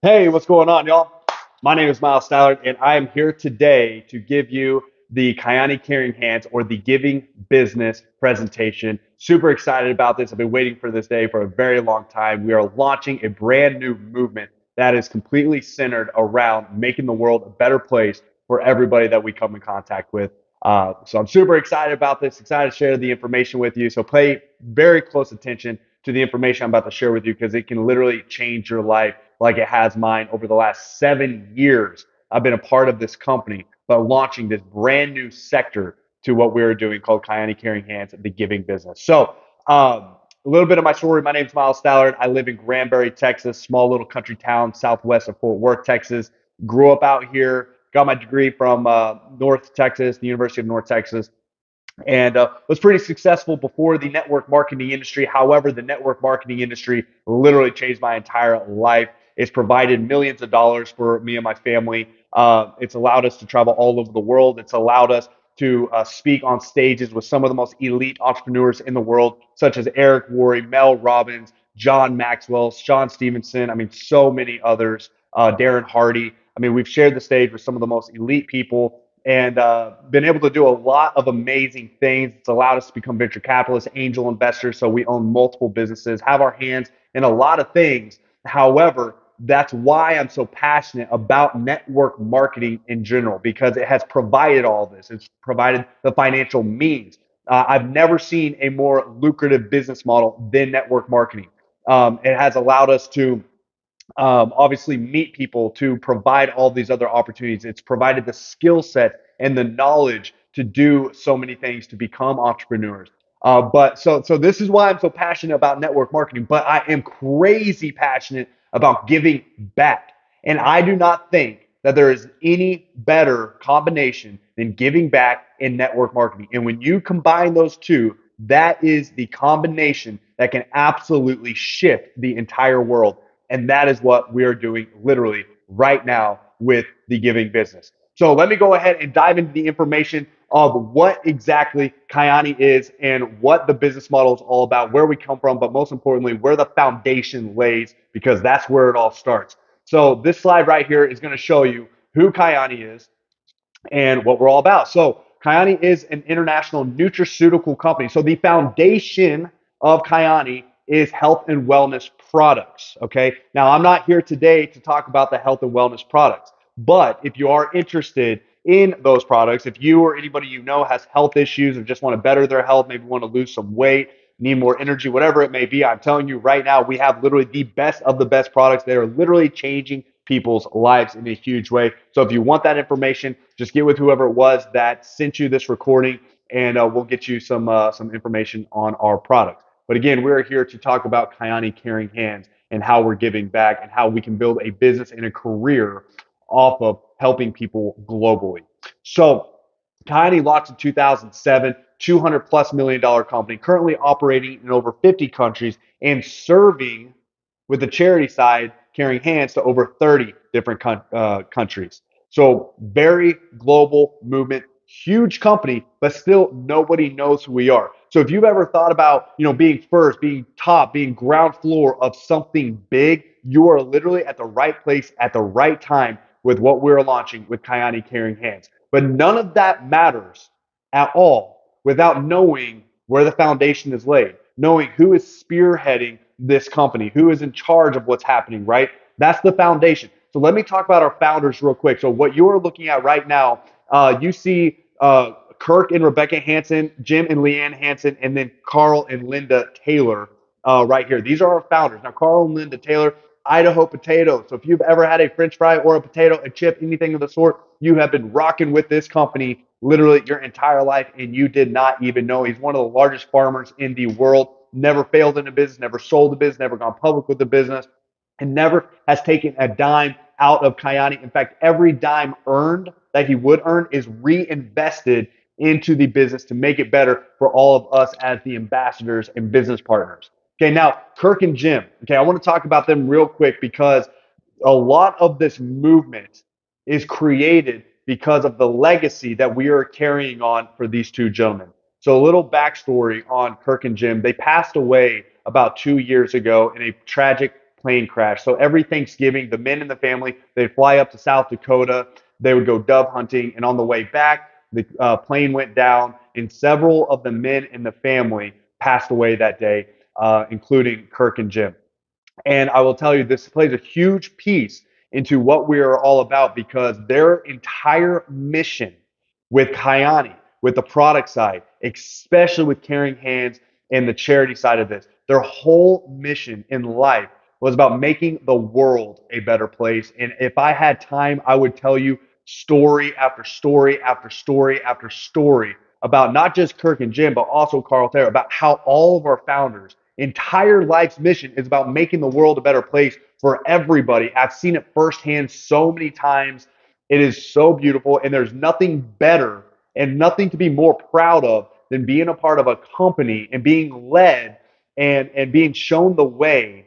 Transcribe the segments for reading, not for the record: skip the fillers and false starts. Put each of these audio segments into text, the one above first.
Hey, what's going on, y'all? My name is Miles Stallard, and I am here today to give you the Kyani Caring Hands or the Giving Business presentation. Super excited about this. I've been waiting for this day for a very long time. We are launching a brand new movement that is completely centered around making the world a better place for everybody that we come in contact with. So I'm super excited about this, excited to share the information with you. So pay very close attention to the information I'm about to share with you because it can literally change your life like it has mine over the last 7 years. I've been a part of this company, but launching this brand new sector to what we're doing called Kyani Caring Hands, the giving business. So, a little bit of my story. My name is Miles Stallard. I live in Granbury, Texas, small little country town southwest of Fort Worth, Texas. Grew up out here, got my degree from North Texas, the University of North Texas, and was pretty successful before the network marketing industry. However, the network marketing industry literally changed my entire life. It's provided millions of dollars for me and my family. It's allowed us to travel all over the world. It's allowed us to speak on stages with some of the most elite entrepreneurs in the world, such as Eric Worre, Mel Robbins, John Maxwell, Sean Stevenson. I mean, so many others. Darren Hardy. I mean, we've shared the stage with some of the most elite people and been able to do a lot of amazing things. It's allowed us to become venture capitalists, angel investors. So we own multiple businesses, have our hands in a lot of things. However, that's why I'm so passionate about network marketing in general, because it has provided all this. It's provided the financial means. I've never seen a more lucrative business model than network marketing. It has allowed us to obviously meet people, to provide all these other opportunities. It's provided the skill set and the knowledge to do so many things to become entrepreneurs. But this is why I'm so passionate about network marketing. But I am crazy passionate about giving back, and I do not think that there is any better combination than giving back and network marketing. And when you combine those two, that is the combination that can absolutely shift the entire world. And that is what we are doing literally right now with the giving business. So let me go ahead and dive into the information of what exactly Kyani is and what the business model is all about, where we come from, but most importantly, where the foundation lays, because that's where it all starts. So this slide right here is going to show you who Kyani is and what we're all about. So Kyani is an international nutraceutical company. So the foundation of Kyani is health and wellness products. Okay. Now I'm not here today to talk about the health and wellness products, but if you are interested in those products, if you or anybody you know has health issues or just want to better their health, maybe want to lose some weight, need more energy, whatever it may be, I'm telling you right now, we have literally the best of the best products. They are literally changing people's lives in a huge way. So if you want that information, just get with whoever it was that sent you this recording, and we'll get you some information on our products. But again, we're here to talk about Kyani Caring Hands and how we're giving back and how we can build a business and a career off of helping people globally. So Kyani launched in 2007, $200+ million company, currently operating in over 50 countries and serving with the charity side, carrying hands to over 30 different countries. So very global movement, huge company, but still nobody knows who we are. So if you've ever thought about, being first, being top, being ground floor of something big, you are literally at the right place at the right time with what we're launching with Kyani Caring Hands. But none of that matters at all without knowing where the foundation is laid, knowing who is spearheading this company, who is in charge of what's happening, right? That's the foundation. So let me talk about our founders real quick. So what you're looking at right now, you see Kirk and Rebecca Hansen, Jim and Leanne Hansen, and then Carl and Linda Taylor right here. These are our founders. Now, Carl and Linda Taylor, Idaho potatoes. So if you've ever had a French fry or a potato, a chip, anything of the sort, you have been rocking with this company literally your entire life, and you did not even know. He's one of the largest farmers in the world, never failed in a business, never sold a business, never gone public with a business, and never has taken a dime out of Kyani. In fact, every dime earned that he would earn is reinvested into the business to make it better for all of us as the ambassadors and business partners. Okay, now Kirk and Jim. Okay, I want to talk about them real quick because a lot of this movement is created because of the legacy that we are carrying on for these two gentlemen. So, a little backstory on Kirk and Jim. They passed away about 2 years ago in a tragic plane crash. So every Thanksgiving, the men in the family, they'd fly up to South Dakota. They would go dove hunting. And on the way back, the plane went down, and several of the men in the family passed away that day, including Kirk and Jim. And I will tell you, this plays a huge piece into what we are all about because their entire mission with Kyani, with the product side, especially with Caring Hands and the charity side of this, their whole mission in life was about making the world a better place. And if I had time, I would tell you story after story after story after story about not just Kirk and Jim, but also Carl Taylor, about how all of our founders entire life's mission is about making the world a better place for everybody. I've seen it firsthand so many times. It is so beautiful, and there's nothing better and nothing to be more proud of than being a part of a company and being led and being shown the way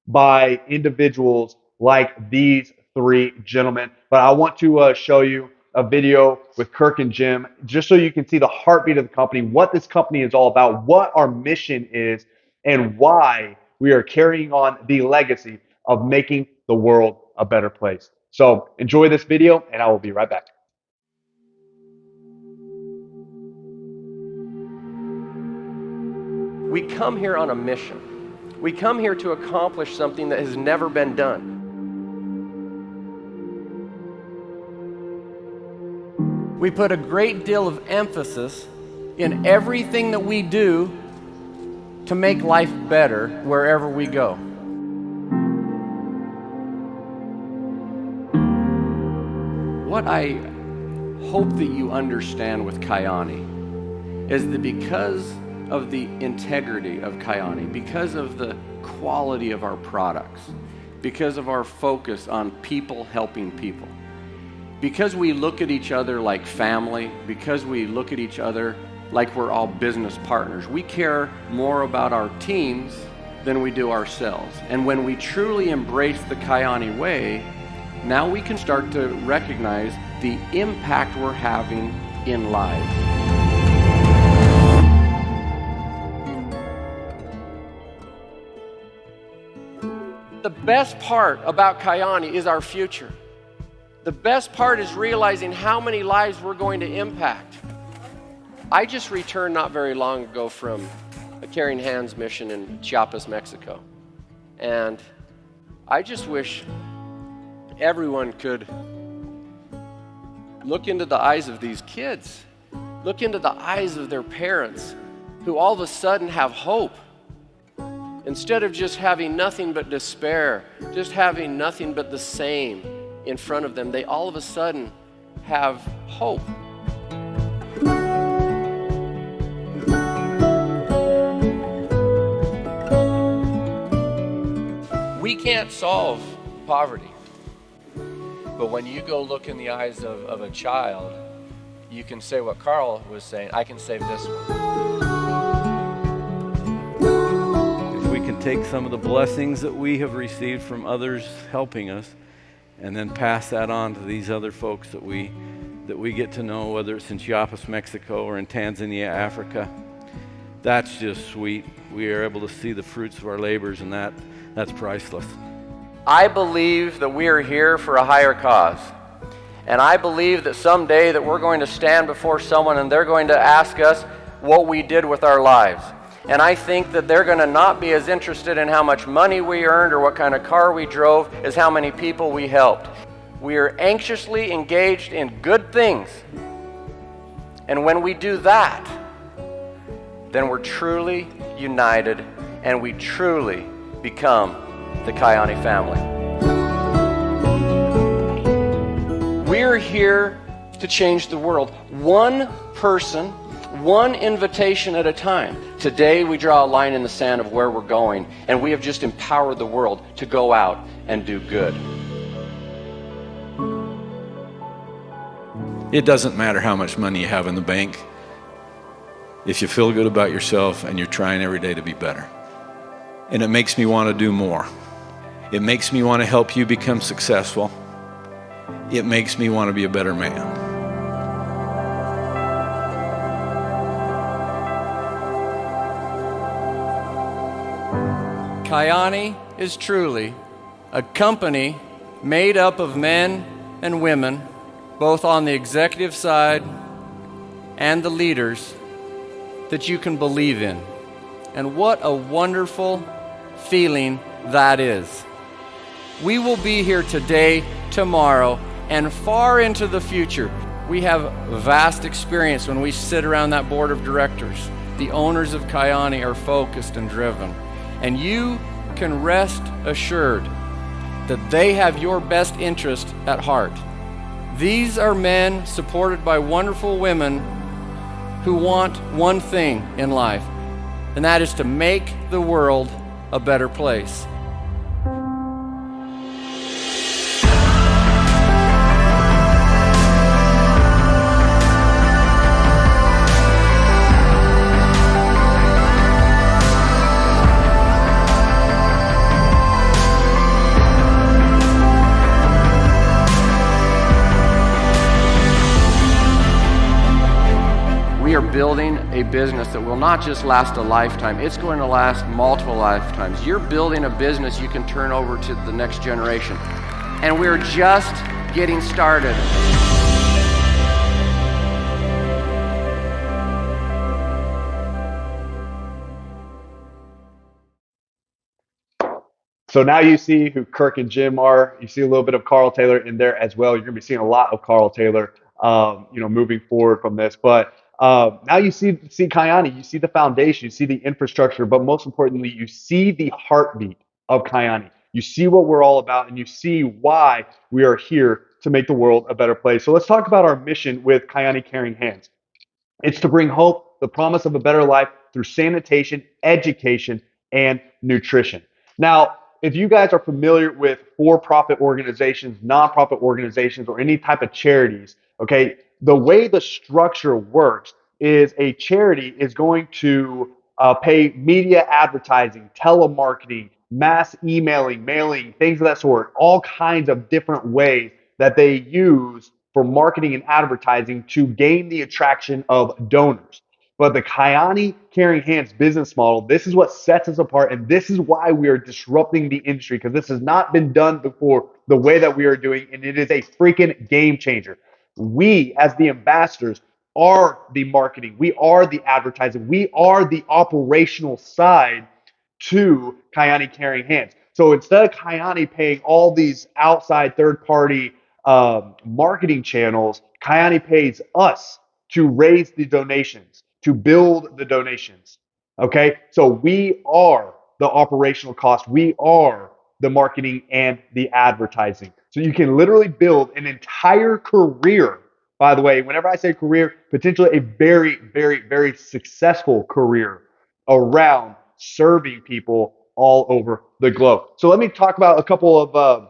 by individuals like these three gentlemen. But I want to show you a video with Kirk and Jim, just so you can see the heartbeat of the company, what this company is all about, what our mission is, and why we are carrying on the legacy of making the world a better place. So enjoy this video, and I will be right back. We come here on a mission. We come here to accomplish something that has never been done. We put a great deal of emphasis in everything that we do to make life better wherever we go. What I hope that you understand with Kyani is that because of the integrity of Kyani, because of the quality of our products, because of our focus on people helping people, because we look at each other like family, because we look at each other like we're all business partners, we care more about our teams than we do ourselves. And when we truly embrace the Kyani way, now we can start to recognize the impact we're having in lives. The best part about Kyani is our future. The best part is realizing how many lives we're going to impact. I just returned not very long ago from a Caring Hands mission in Chiapas, Mexico. And I just wish everyone could look into the eyes of these kids, look into the eyes of their parents who all of a sudden have hope. Instead of just having nothing but despair, just having nothing but the same in front of them, they all of a sudden have hope. We can't solve poverty, but when you go look in the eyes of a child, you can say what Carl was saying, I can save this one. We can take some of the blessings that we have received from others helping us and then pass that on to these other folks that we get to know, whether it's in Chiapas, Mexico, or in Tanzania, Africa. That's just sweet. We are able to see the fruits of our labors, and that's priceless. I believe that we are here for a higher cause. And I believe that someday that we're going to stand before someone and they're going to ask us what we did with our lives. And I think that they're going to not be as interested in how much money we earned or what kind of car we drove as how many people we helped. We are anxiously engaged in good things. And when we do that, then we're truly united and we truly become the Kyani family. We're here to change the world, one person, one invitation at a time. Today we draw a line in the sand of where we're going, and we have just empowered the world to go out and do good. It doesn't matter how much money you have in the bank if you feel good about yourself and you're trying every day to be better. And it makes me want to do more. It makes me want to help you become successful. It makes me want to be a better man. Kyani is truly a company made up of men and women, both on the executive side and the leaders, that you can believe in. And what a wonderful feeling that is. We will be here today, tomorrow, and far into the future. We have vast experience when we sit around that board of directors. The owners of Kyani are focused and driven. And you can rest assured that they have your best interest at heart. These are men supported by wonderful women who want one thing in life, and that is to make the world a better place. We are building a business that will not just last a lifetime, it's going to last multiple lifetimes. You're building a business you can turn over to the next generation. And we're just getting started. So now you see who Kirk and Jim are. You see a little bit of Carl Taylor in there as well. You're going to be seeing a lot of Carl Taylor, moving forward from this. But now you see Kyani. You see the foundation. You see the infrastructure. But most importantly, you see the heartbeat of Kyani. You see what we're all about, and you see why we are here to make the world a better place. So let's talk about our mission with Kyani Caring Hands. It's to bring hope, the promise of a better life through sanitation, education, and nutrition. Now, if you guys are familiar with for-profit organizations, nonprofit organizations, or any type of charities, okay, the way the structure works is a charity is going to pay media advertising, telemarketing, mass emailing, mailing, things of that sort, all kinds of different ways that they use for marketing and advertising to gain the attraction of donors. But the Kyani Caring Hands business model, this is what sets us apart, and this is why we are disrupting the industry, because this has not been done before the way that we are doing, and it is a freaking game changer. We, as the ambassadors, are the marketing, we are the advertising, we are the operational side to Kyani Caring Hands. So instead of Kyani paying all these outside third-party marketing channels, Kyani pays us to raise the donations, to build the donations. Okay, so we are the operational cost, we are the marketing and the advertising. So you can literally build an entire career. By the way, whenever I say career, potentially a very, very, very successful career around serving people all over the globe. So let me talk about a couple of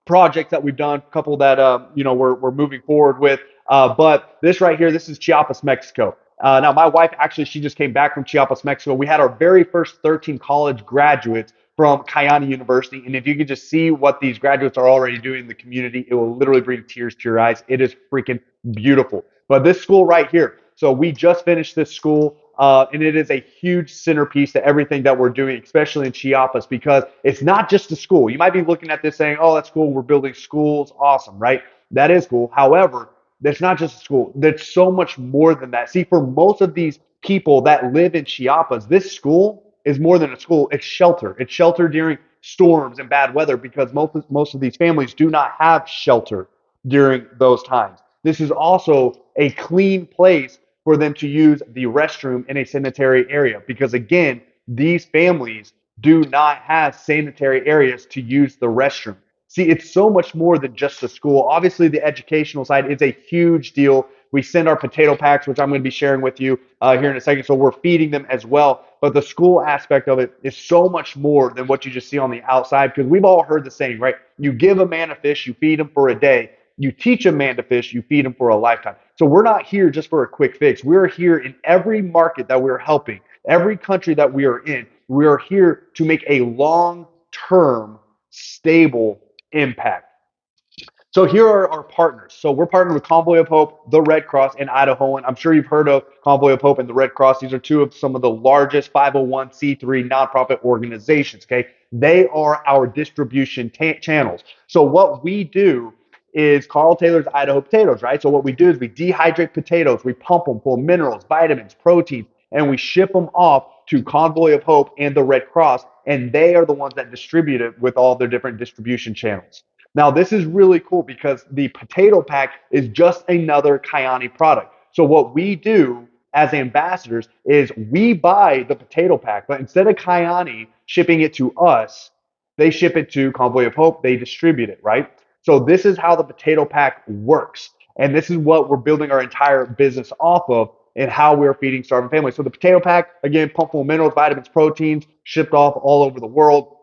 projects that we've done, a couple that we're moving forward with. But this right here, this is Chiapas, Mexico. Now, my wife actually, she just came back from Chiapas, Mexico. We had our very first 13 college graduates from Kyani University, and if you could just see what these graduates are already doing in the community, it will literally bring tears to your eyes. It is freaking beautiful. But this school right here, so we just finished this school. And it is a huge centerpiece to everything that we're doing, especially in Chiapas, because it's not just a school. You might be looking at this saying, oh, that's cool. We're building schools. Awesome, right? That is cool. However, that's not just a school. There's so much more than that. See, for most of these people that live in Chiapas, this school is more than a school. It's shelter. It's shelter during storms and bad weather, because most of these families do not have shelter during those times. This is also a clean place for them to use the restroom in a sanitary area, because again, these families do not have sanitary areas to use the restroom. See, it's so much more than just a school. Obviously, the educational side is a huge deal. We send our potato packs, which I'm going to be sharing with you here in a second. So we're feeding them as well. But the school aspect of it is so much more than what you just see on the outside, because we've all heard the saying, right? You give a man a fish, you feed him for a day. You teach a man to fish, you feed him for a lifetime. So we're not here just for a quick fix. We're here in every market that we're helping, every country that we are in. We are here to make a long-term, stable impact. So here are our partners. So we're partnered with Convoy of Hope, the Red Cross, and Idahoan. I'm sure you've heard of Convoy of Hope and the Red Cross. These are two of some of the largest 501c3 nonprofit organizations. Okay, they are our distribution channels. So what we do is Carl Taylor's Idaho potatoes, right? So what we do is we dehydrate potatoes, we pump them full of minerals, vitamins, proteins, and we ship them off to Convoy of Hope and the Red Cross, and they are the ones that distribute it with all their different distribution channels. Now, this is really cool because the potato pack is just another Kyani product. So what we do as ambassadors is we buy the potato pack, but instead of Kyani shipping it to us, they ship it to Convoy of Hope. They distribute it, right? So this is how the potato pack works. And this is what we're building our entire business off of and how we're feeding starving families. So the potato pack, again, pumped full of minerals, vitamins, proteins, shipped off all over the world.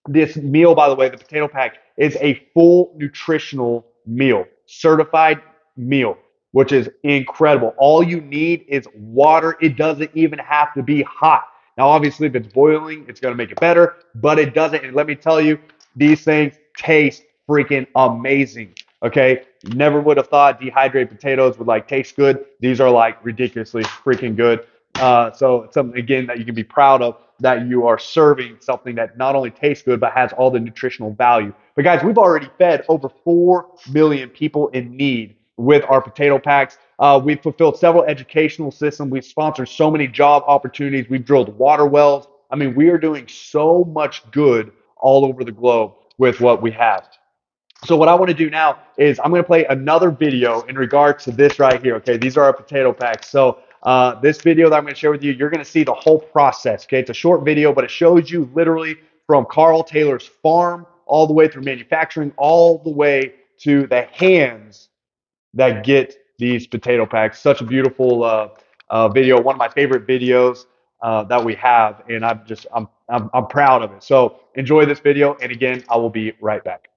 This meal, by the way, the potato pack is a full nutritional meal, certified meal, which is incredible. All you need is water. It doesn't even have to be hot. Now, obviously, if it's boiling, it's going to make it better, but it doesn't. And let me tell you, these things taste freaking amazing. Okay. Never would have thought dehydrated potatoes would like taste good. These are like ridiculously freaking good. So it's something again that you can be proud of, that you are serving something that not only tastes good but has all the nutritional value. But guys, we've already fed over 4 million people in need with our potato packs. We've fulfilled several educational systems. We've sponsored so many job opportunities. We've drilled water wells. I mean, we are doing so much good all over the globe with what we have. So what I want to do now is I'm going to play another video in regards to this right here. Okay, these are our potato packs. So this video that I'm going to share with you, you're going to see the whole process. Okay, it's a short video, but it shows you literally from Carl Taylor's farm all the way through manufacturing, all the way to the hands that get these potato packs. Such a beautiful video, one of my favorite videos that we have, and I'm proud of it. So enjoy this video, and again, I will be right back.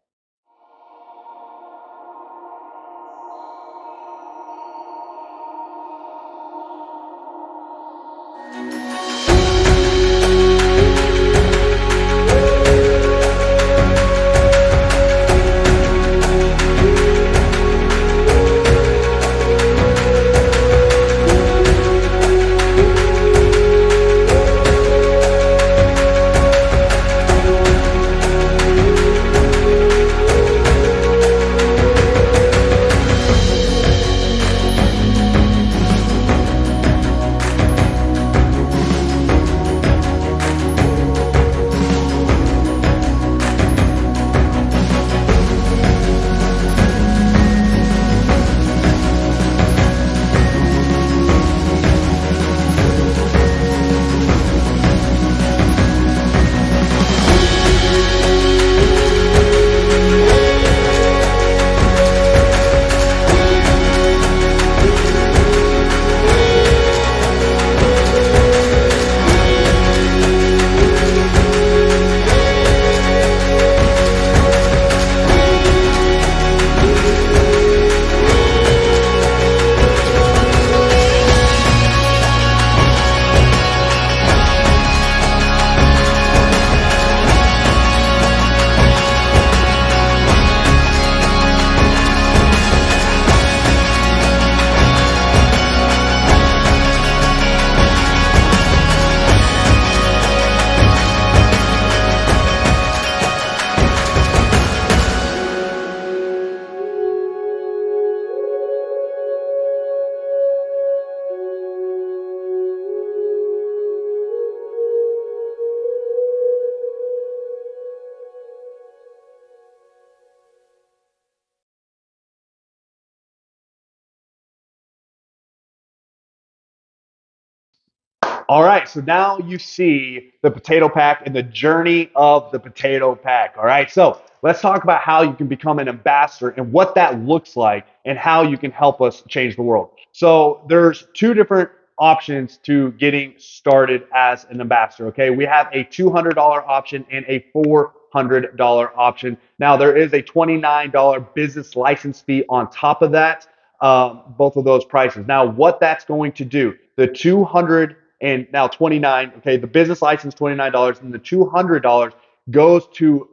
All right, so now you see the potato pack and the journey of the potato pack. All right, so let's talk about how you can become an ambassador and what that looks like and how you can help us change the world. So there's two different options to getting started as an ambassador. Okay, we have a $200 option and a $400 option. Now there is a $29 business license fee on top of that. Both of those prices. Now, what that's going to do, the 200 and now 29, okay, the business license $29 and the $200 goes to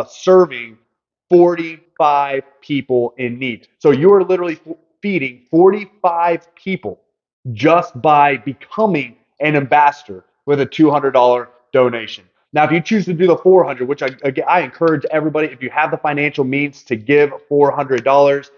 serving 40 45 people in need. So you are literally feeding 45 people just by becoming an ambassador with a $200 donation. Now, if you choose to do the 400, which I encourage everybody, if you have the financial means to give $400,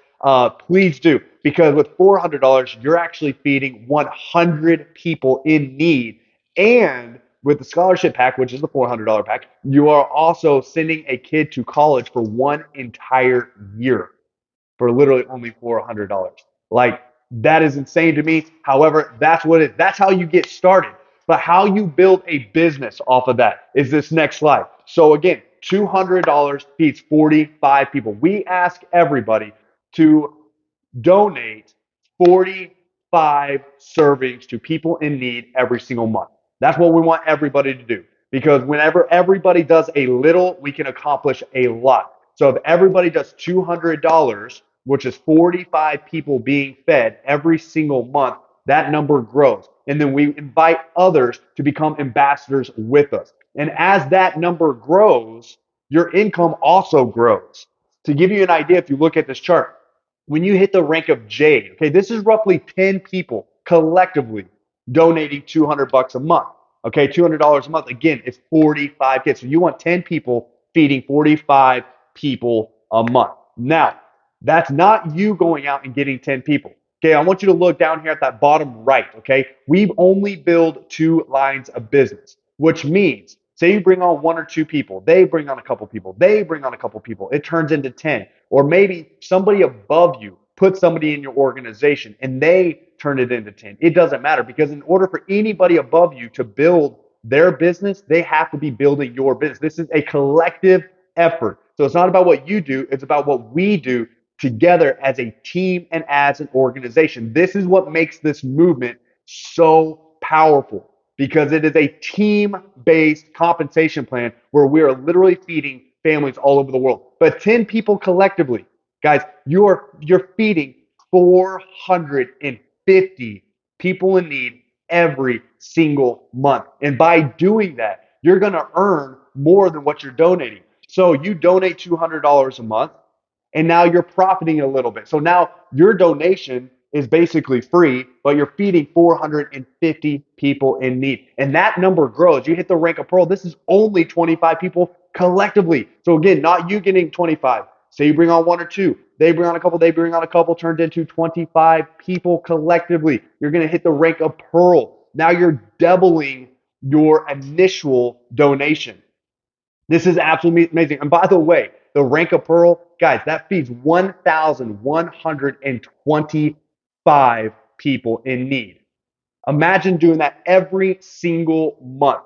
please do, because with $400, you're actually feeding 100 people in need. And with the scholarship pack, which is the $400 pack, you are also sending a kid to college for one entire year for literally only $400. Like, that is insane to me. However, that's what it. That's how you get started. But how you build a business off of that is this next slide. So again, $200 feeds 45 people. We ask everybody to donate 45 servings to people in need every single month. That's what we want everybody to do, because whenever everybody does a little, we can accomplish a lot. So if everybody does $200, which is 45 people being fed every single month, that number grows. And then we invite others to become ambassadors with us. And as that number grows, your income also grows. To give you an idea, if you look at this chart, when you hit the rank of Jade, okay, this is roughly 10 people collectively donating $200 a month. Okay, $200 a month. Again, it's 45 kids. So you want 10 people feeding 45 people a month. Now, that's not you going out and getting 10 people. Okay, I want you to look down here at that bottom right. Okay, we've only built 2 lines of business, which means, say you bring on 1 or 2 people, they bring on a couple people, they bring on a couple people, it turns into 10. Or maybe somebody above you put somebody in your organization and they turn it into 10. It doesn't matter, because in order for anybody above you to build their business, they have to be building your business. This is a collective effort. So it's not about what you do, it's about what we do together as a team and as an organization. This is what makes this movement so powerful, because it is a team-based compensation plan where we are literally feeding families all over the world. But 10 people collectively, guys, you're feeding 450 people in need every single month. And by doing that, you're going to earn more than what you're donating. So you donate $200 a month, and now you're profiting a little bit. So now your donation is basically free, but you're feeding 450 people in need. And that number grows. You hit the rank of pearl. This is only 25 people collectively. So again, not you getting 25. Say you bring on 1 or 2, they bring on a couple, they bring on a couple, turned into 25 people collectively. You're going to hit the rank of pearl. Now you're doubling your initial donation. This is absolutely amazing. And by the way, the rank of pearl, guys, that feeds 1,125 people in need. Imagine doing that every single month.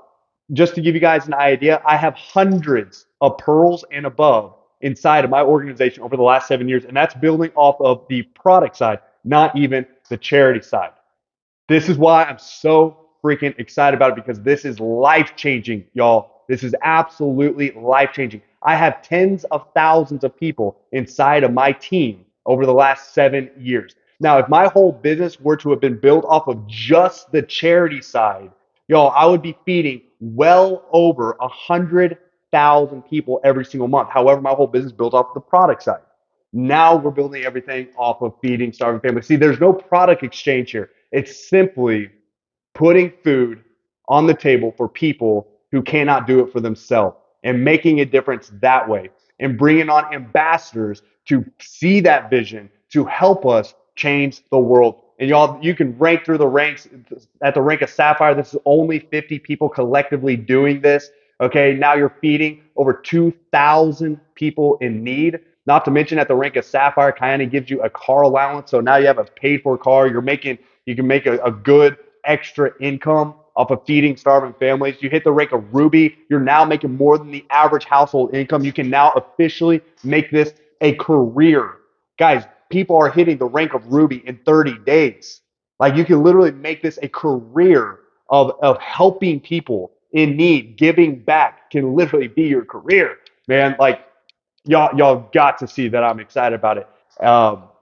Just to give you guys an idea, I have hundreds of pearls and above inside of my organization over the last 7 years, and that's building off of the product side, not even the charity side. This is why I'm so freaking excited about it, because this is life-changing, y'all. This is absolutely life-changing. I have tens of thousands of people inside of my team over the last 7 years. Now, if my whole business were to have been built off of just the charity side, y'all, I would be feeding well over 100,000 people every single month. However, my whole business built off the product side. Now we're building everything off of feeding starving families. See, there's no product exchange here. It's simply putting food on the table for people who cannot do it for themselves, and making a difference that way, and bringing on ambassadors to see that vision to help us change the world. And y'all, you can rank through the ranks. At the rank of Sapphire, this is only 50 people collectively doing this. Okay, now you're feeding over 2,000 people in need. Not to mention, at the rank of Sapphire, Kyani gives you a car allowance. So now you have a paid for car. You can make a good extra income off of feeding starving families. You hit the rank of Ruby, you're now making more than the average household income. You can now officially make this a career. Guys, people are hitting the rank of Ruby in 30 days. Like, you can literally make this a career of helping people in need. Giving back can literally be your career, man. Like, y'all got to see that I'm excited about it.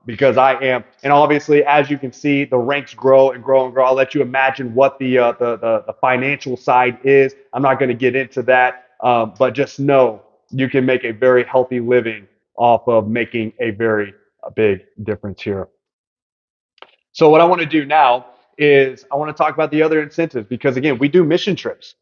Because I am. And obviously, as you can see, the ranks grow and grow and grow. I'll let you imagine what the financial side is. I'm not going to get into that, but just know you can make a very healthy living off of making a very big difference here. So what I want to do now is I want to talk about the other incentives because again, we do mission trips.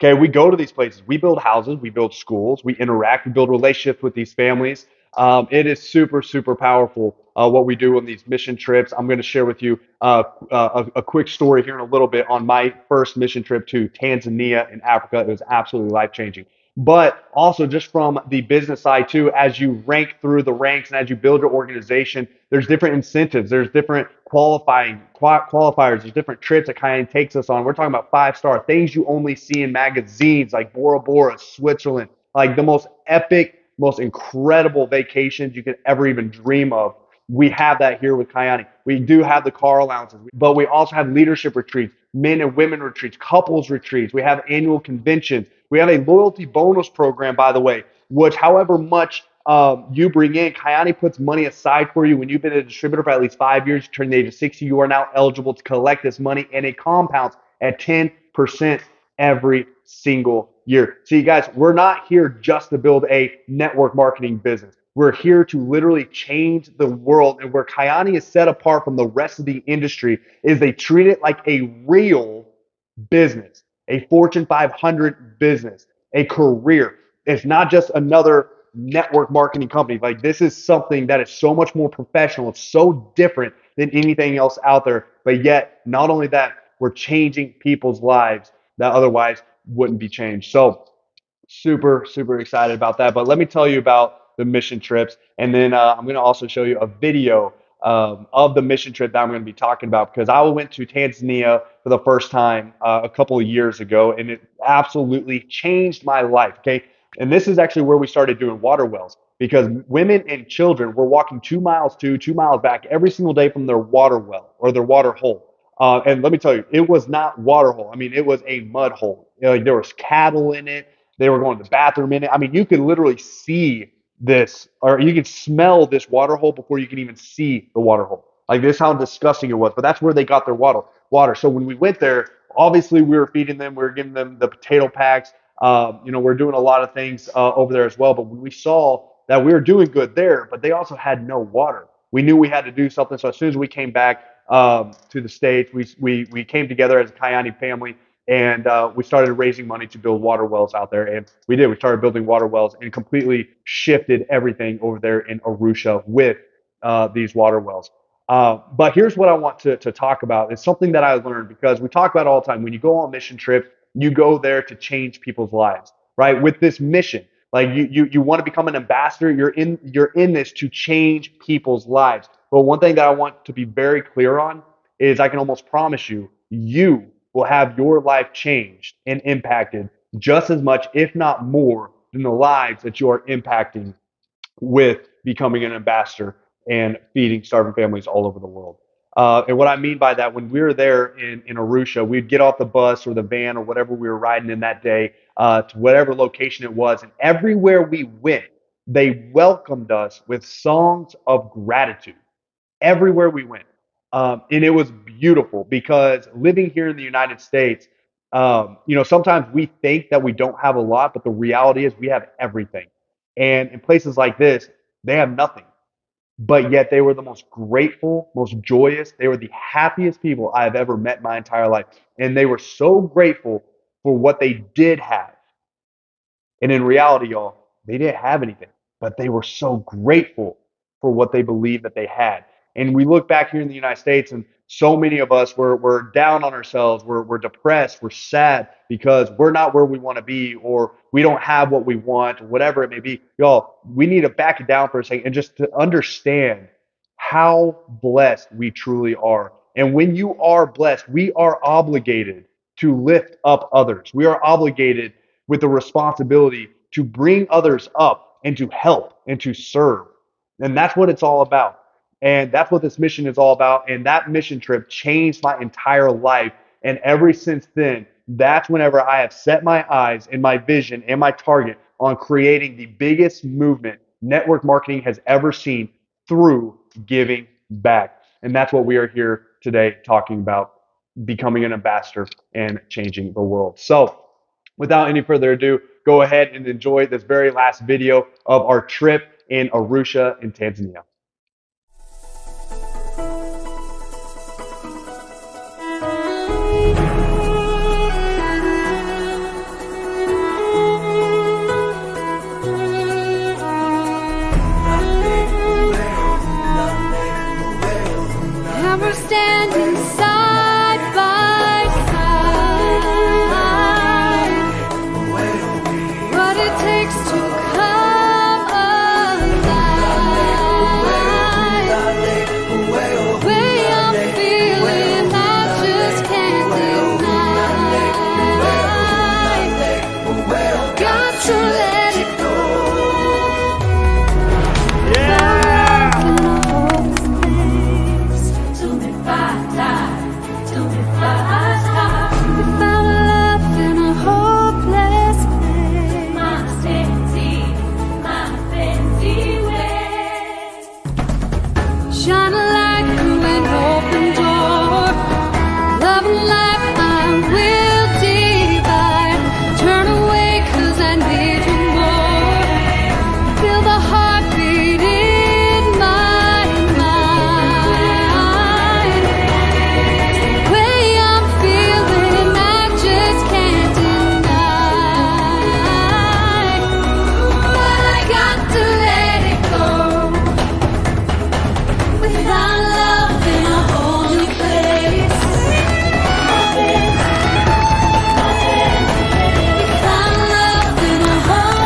Okay, we go to these places, we build houses, we build schools, we interact, we build relationships with these families. It is super, super powerful what we do on these mission trips. I'm going to share with you a quick story here in a little bit on my first mission trip to Tanzania in Africa. It was absolutely life changing. But also just from the business side too, as you rank through the ranks and as you build your organization, there's different incentives, there's different qualifiers, there's different trips that kind of takes us on. We're talking about 5-star things you only see in magazines like Bora Bora, Switzerland, like the most epic, most incredible vacations you could ever even dream of. We have that here with Kyani. We do have the car allowances, but we also have leadership retreats, men and women retreats, couples retreats. We have annual conventions. We have a loyalty bonus program, by the way, which however much you bring in, Kyani puts money aside for you. When you've been a distributor for at least 5 years, you turn the age of 60, you are now eligible to collect this money, and it compounds at 10% every single year. So you guys, we're not here just to build a network marketing business. We're here to literally change the world. And where Kyani is set apart from the rest of the industry is they treat it like a real business, a Fortune 500 business, a career. It's not just another network marketing company. Like this is something that is so much more professional. It's so different than anything else out there. But yet, not only that, we're changing people's lives that otherwise wouldn't be changed. So super, super excited about that. But let me tell you about the mission trips. And then I'm going to also show you a video of the mission trip that I'm going to be talking about because I went to Tanzania for the first time a couple of years ago, and it absolutely changed my life. Okay. And this is actually where we started doing water wells because women and children were walking 2 miles to 2 miles back every single day from their water well or their water hole. And let me tell you, it was not water hole. I mean, it was a mud hole. You know, like there was cattle in it. They were going to the bathroom in it. I mean, you could literally see this, or you could smell this water hole before you can even see the water hole. Like this, how disgusting it was. But that's where they got their water. Water. So when we went there, obviously we were feeding them. We were giving them the potato packs. We're doing a lot of things over there as well. But when we saw that we were doing good there, but they also had no water, we knew we had to do something. So as soon as we came back to the States, we came together as a Kyani family and we started raising money to build water wells out there. And we did. We started building water wells and completely shifted everything over there in Arusha with these water wells. But here's what I want to talk about. It's something that I learned because we talk about it all the time. When you go on mission trips, you go there to change people's lives, right? With this mission, like you want to become an ambassador. You're in this to change people's lives. But one thing that I want to be very clear on is I can almost promise you, you will have your life changed and impacted just as much, if not more, than the lives that you are impacting with becoming an ambassador and feeding starving families all over the world. And what I mean by that, when we were there in Arusha, we'd get off the bus or the van or whatever we were riding in that day to whatever location it was. And everywhere we went, they welcomed us with songs of gratitude everywhere we went. And it was beautiful because living here in the United States, sometimes we think that we don't have a lot, but the reality is we have everything. And in places like this, they have nothing. But yet they were the most grateful, most joyous. They were the happiest people I have ever met in my entire life. And they were so grateful for what they did have. And in reality, y'all, they didn't have anything, but they were so grateful for what they believed that they had. And we look back here in the United States, and so many of us we're down on ourselves, we're depressed, we're sad because we're not where we want to be, or we don't have what we want, or whatever it may be. Y'all, we need to back it down for a second and just to understand how blessed we truly are. And when you are blessed, we are obligated to lift up others. We are obligated with the responsibility to bring others up and to help and to serve. And that's what it's all about. And that's what this mission is all about. And that mission trip changed my entire life. And ever since then, that's whenever I have set my eyes and my vision and my target on creating the biggest movement network marketing has ever seen through giving back. And that's what we are here today talking about, becoming an ambassador and changing the world. So without any further ado, go ahead and enjoy this very last video of our trip in Arusha in Tanzania. And we're standing side by side. What it takes to come alive. Way I'm feeling, I just can't deny. Got to let it go. Shine a light through an open door. Love and life I will divide. Turn away 'cause I need you more. Feel the heartbeat in my mind. The way I'm feeling, I just can't deny. But I got to let it go. Without love in a holy place. Without love in a holy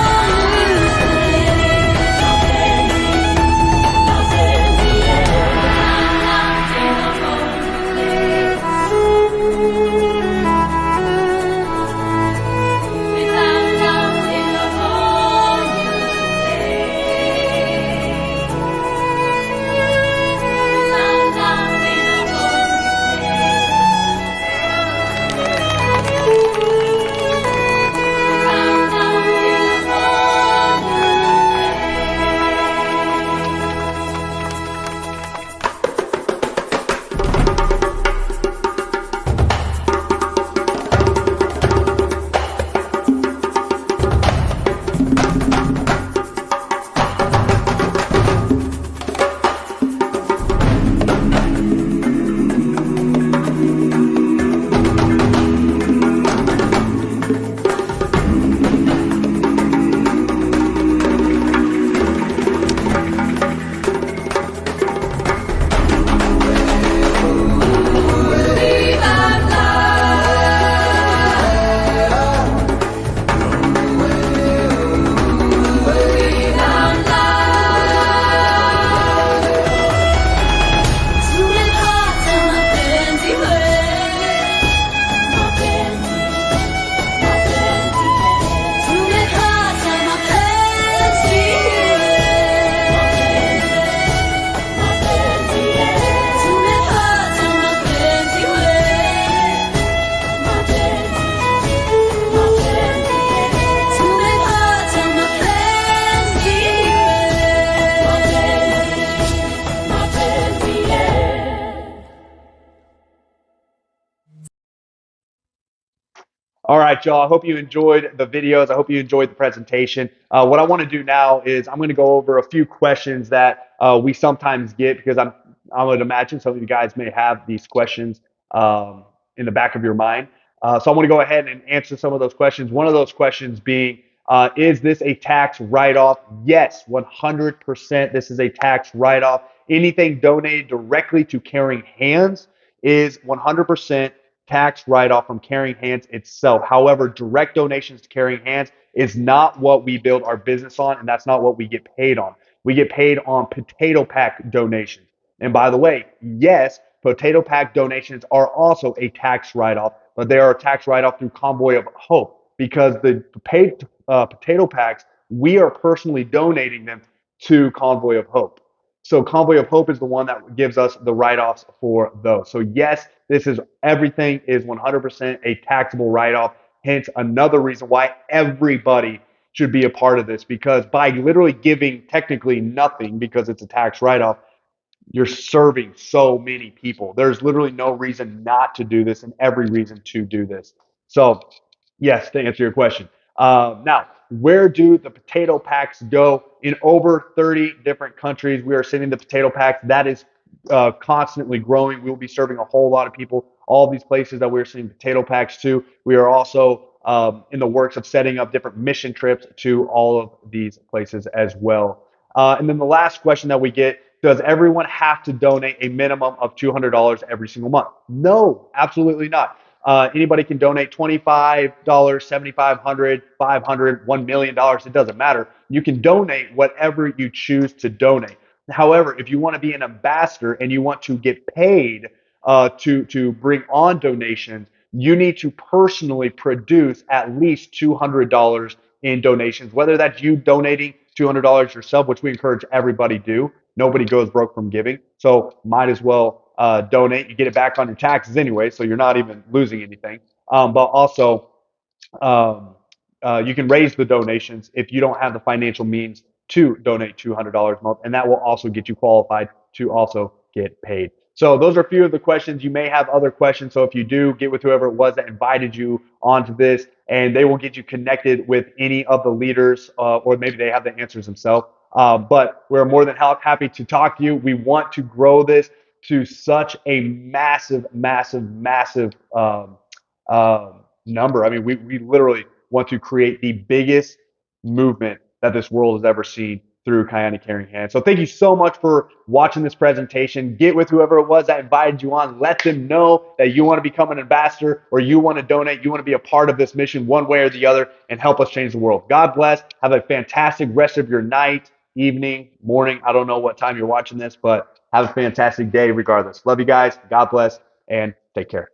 All right, y'all. I hope you enjoyed the videos. I hope you enjoyed the presentation. What I want to do now is I'm going to go over a few questions that we sometimes get because I would imagine some of you guys may have these questions in the back of your mind. So I want to go ahead and answer some of those questions. One of those questions being, is this a tax write-off? Yes, 100%. This is a tax write-off. Anything donated directly to Caring Hands is 100% tax write-off from Caring Hands itself. However, direct donations to Caring Hands is not what we build our business on, and that's not what we get paid on. We get paid on potato pack donations. And by the way, yes, potato pack donations are also a tax write-off, but they are a tax write-off through Convoy of Hope because the paid potato packs, we are personally donating them to Convoy of Hope. So Convoy of Hope is the one that gives us the write-offs for those. So yes, everything is 100% a taxable write-off. Hence another reason why everybody should be a part of this, because by literally giving technically nothing because it's a tax write-off, you're serving so many people. There's literally no reason not to do this and every reason to do this. So yes, to answer your question. Now, where do the potato packs go? In over 30 different countries, we are sending the potato packs. That is constantly growing. We will be serving a whole lot of people. All these places that we're sending potato packs to. We are also in the works of setting up different mission trips to all of these places as well. And then the last question that we get, does everyone have to donate a minimum of $200 every single month? No, absolutely not. Anybody can donate $25, $7,500, $500, $1 million. It doesn't matter. You can donate whatever you choose to donate. However, if you want to be an ambassador and you want to get paid to bring on donations, you need to personally produce at least $200 in donations, whether that's you donating $200 yourself, which we encourage everybody do. Nobody goes broke from giving, so might as well donate. You get it back on your taxes anyway, so you're not even losing anything. But also, you can raise the donations if you don't have the financial means to donate $200 a month, and that will also get you qualified to also get paid. So those are a few of the questions. You may have other questions. So if you do, get with whoever it was that invited you onto this, and they will get you connected with any of the leaders, or maybe they have the answers themselves. But we're more than happy to talk to you. We want to grow this to such a massive, massive, massive number. I mean, we literally want to create the biggest movement that this world has ever seen through Kyani Caring Hands. So thank you so much for watching this presentation. Get with whoever it was that invited you on. Let them know that you want to become an ambassador, or you want to donate. You want to be a part of this mission one way or the other and help us change the world. God bless. Have a fantastic rest of your night, evening, morning. I don't know what time you're watching this, but have a fantastic day regardless. Love you guys. God bless, and take care.